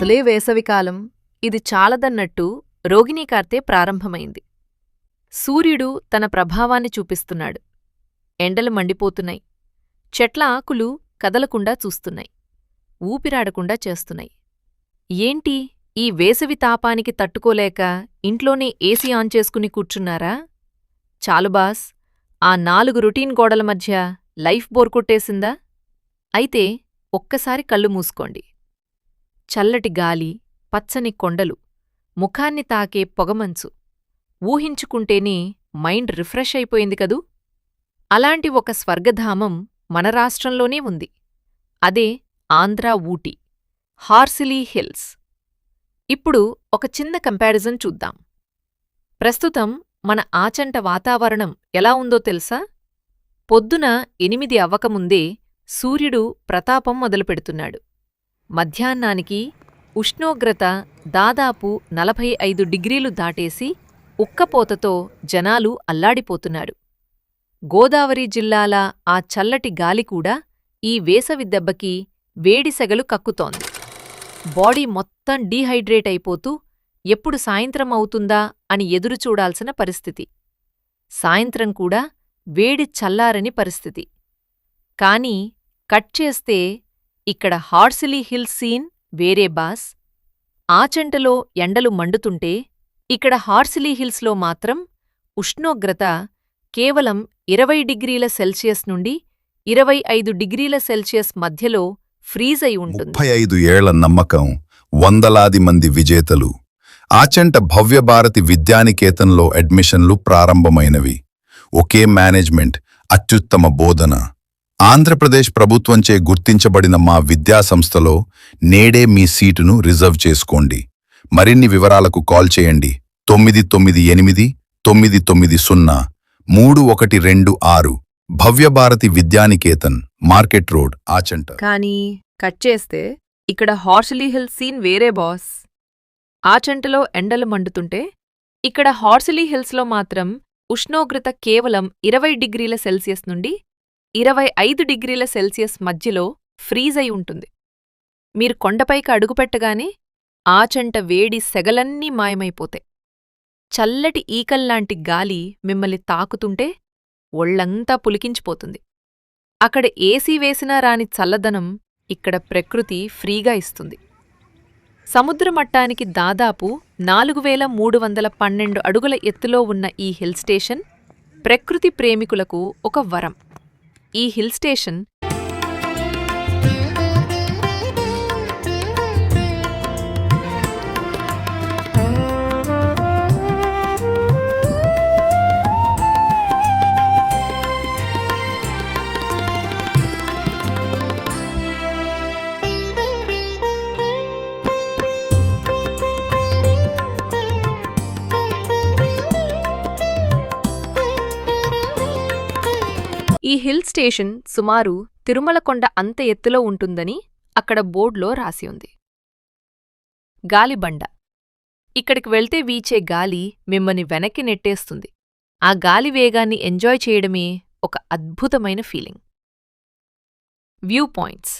భలే వేసవికాలం, ఇది చాలదన్నట్టు రోగిణీకార్తె ప్రారంభమైంది. సూర్యుడు తన ప్రభావాన్ని చూపిస్తున్నాడు. ఎండలు మండిపోతున్నాయి. చెట్ల ఆకులు కదలకుండా చూస్తున్నాయి. ఊపిరాడకుండా చేస్తున్నాయి. ఏంటి, ఈ వేసవి తాపానికి తట్టుకోలేక ఇంట్లోనే ఏసీ ఆన్ చేసుకుని కూర్చున్నారా? చాలు బాస్, ఆ 4 రొటీన్ గోడల మధ్య లైఫ్ బోర్ కొట్టేసిందా? అయితే ఒక్కసారి కళ్ళు మూసుకోండి. చల్లటి గాలి, పచ్చని కొండలు, ముఖాన్ని తాకే పొగమంచు. ఊహించుకుంటేనే మైండ్ రిఫ్రెష్ అయిపోయింది కదూ? అలాంటి ఒక స్వర్గధామం మన రాష్ట్రంలోనే ఉంది. అదే ఆంధ్రా ఊటీ, హార్సిలీ హిల్స్. ఇప్పుడు ఒక చిన్న కంపారిజన్ చూద్దాం. ప్రస్తుతం మన ఆచంట వాతావరణం ఎలా ఉందో తెలుసా? పొద్దున 8 అవ్వకముందే సూర్యుడు ప్రతాపం మొదలుపెడుతున్నాడు. మధ్యాహ్నానికి ఉష్ణోగ్రత దాదాపు 45 డిగ్రీలు దాటేసి ఉక్కపోతతో జనాలు అల్లాడిపోతున్నారు. గోదావరి జిల్లాల ఆ చల్లటి గాలికూడా ఈ వేసవి దెబ్బకి వేడిసెగలు కక్కుతోంది. బాడీ మొత్తం డీహైడ్రేట్ అయిపోతూ ఎప్పుడు సాయంత్రం అవుతుందా అని ఎదురుచూడాల్సిన పరిస్థితి. సాయంత్రం కూడా వేడి చల్లారని పరిస్థితి. కానీ కట్ చేస్తే ఇక్కడ హార్సిలీ హిల్స్ సీన్ వేరే బాస్. ఆచంటలో ఎండలు మండుతుంటే ఇక్కడ హార్సిలీ హిల్స్లో మాత్రం ఉష్ణోగ్రత కేవలం 20 డిగ్రీల సెల్సియస్ నుండి 25 డిగ్రీల సెల్సియస్ మధ్యలో ఫ్రీజ్ అయి ఉంటుంది. 35 ఏళ్ల నమ్మకం, వందలాది మంది విజేతలు. ఆచంట భవ్యభారతి విద్యానికేతన్లో అడ్మిషన్లు ప్రారంభమైనవి. ఒకే మేనేజ్మెంట్, అత్యుత్తమ బోధన. ఆంధ్రప్రదేశ్ ప్రభుత్వంచే గుర్తించబడిన మా విద్యాసంస్థలో నేడే మీ సీటును రిజర్వ్ చేసుకోండి. మరిన్ని వివరాలకు కాల్ చేయండి 9989903126. Bhavyabharati Vidyanikethan, market road, Achanta. కానీ కట్ చేస్తే ఇక్కడ హార్సిలీ హిల్స్ సీన్ వేరే బాస్. ఆచంటలో ఎండలు మండుతుంటే ఇక్కడ హార్సిలీ హిల్స్లో మాత్రం ఉష్ణోగ్రత కేవలం 20 డిగ్రీల సెల్సియస్ నుండి 25 డిగ్రీల సెల్సియస్ మధ్యలో ఫ్రీజ్ అయి ఉంటుంది. మీరు కొండపైకి అడుగుపెట్టగానే ఆచంట వేడి సెగలన్నీ మాయమైపోతాయి. చల్లటి ఈకల్లాంటి గాలి మిమ్మల్ని తాకుతుంటే ఒళ్లంతా పులికించిపోతుంది. అక్కడ ఏసీ వేసినా రాని చల్లదనం ఇక్కడ ప్రకృతి ఫ్రీగా ఇస్తుంది. సముద్రమట్టానికి దాదాపు 4312 అడుగుల ఎత్తులో ఉన్న ఈ హిల్ స్టేషన్ ప్రకృతి ప్రేమికులకు ఒక వరం. ఈ హిల్ స్టేషన్ ఈ హిల్ స్టేషన్ సుమారు తిరుమలకొండ అంత ఎత్తులో ఉంటుందని అక్కడ బోర్డులో రాసి ఉంది. గాలిబండ. ఇక్కడికి వెళ్తే వీచే గాలి మిమ్మల్ని వెనక్కి నెట్టేస్తుంది. ఆ గాలి వేగాన్ని ఎంజాయ్ చేయడమే ఒక అద్భుతమైన ఫీలింగ్. View points.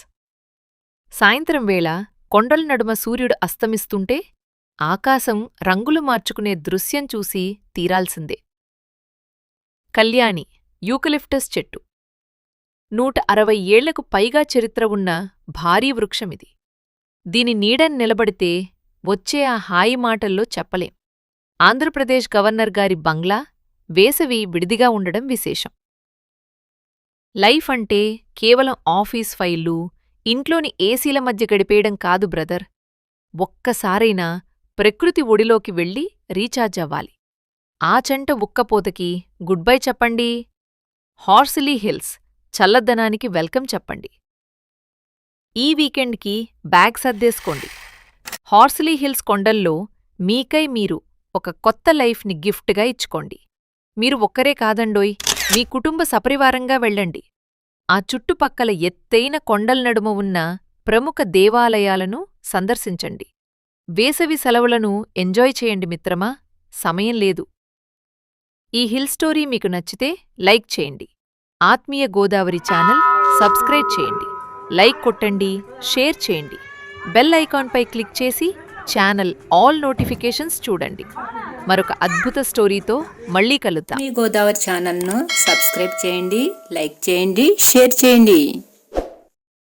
సాయంత్రం వేళ కొండల నడుమ సూర్యుడు అస్తమిస్తుంటే ఆకాశం రంగులు మార్చుకునే దృశ్యం చూసి తీరాల్సిందే. కళ్యాణి యూకలిప్టస్ చెట్టు. 160 ఏళ్లకు పైగా చరిత్ర ఉన్న భారీ వృక్షమిది. దీని నీడని నిలబడితే వచ్చే ఆ హాయి మాటల్లో చెప్పలేం. ఆంధ్రప్రదేశ్ గవర్నర్ గారి బంగ్లా వేసవి విడిదిగా ఉండడం విశేషం. లైఫ్ అంటే కేవలం ఆఫీస్ ఫైళ్లు, ఇంట్లోని ఏసీల మధ్య గడిపేయడం కాదు బ్రదర్. ఒక్కసారైనా ప్రకృతి ఒడిలోకి వెళ్ళి రీఛార్జ్ అవ్వాలి. ఆచంట ఉక్కపోతకి గుడ్ బై చెప్పండి. హార్సిలీ హిల్స్ చల్లదనానికి వెల్కమ్ చెప్పండి. ఈ వీకెండ్కి బ్యాగ్ సర్దేసుకోండి. హార్సిలీ హిల్స్ కొండల్లో మీకై మీరు ఒక కొత్త లైఫ్ని గిఫ్ట్గా ఇచ్చుకోండి. మీరు ఒక్కరే కాదండోయ్, మీ కుటుంబ సపరివారంగా వెళ్ళండి. ఆ చుట్టుపక్కల ఎత్తైన కొండల నడుమ ఉన్న ప్రముఖ దేవాలయాలను సందర్శించండి. వేసవి సెలవులను ఎంజాయ్ చేయండి మిత్రమా, సమయం లేదు. ఈ హిల్ స్టోరీ మీకు నచ్చితే లైక్ చేయండి. ఆత్మీయ గోదావరి ఛానల్ సబ్స్క్రైబ్ చేయండి. లైక్ కొట్టండి, షేర్ చేయండి. బెల్ ఐకాన్పై క్లిక్ చేసి ఛానల్ ఆల్ నోటిఫికేషన్స్ చూడండి. మరొక అద్భుత స్టోరీతో మళ్ళీ కలుద్దాం. మీ గోదావరి ఛానల్ను సబ్స్క్రైబ్ చేయండి, లైక్ చేయండి, షేర్ చేయండి.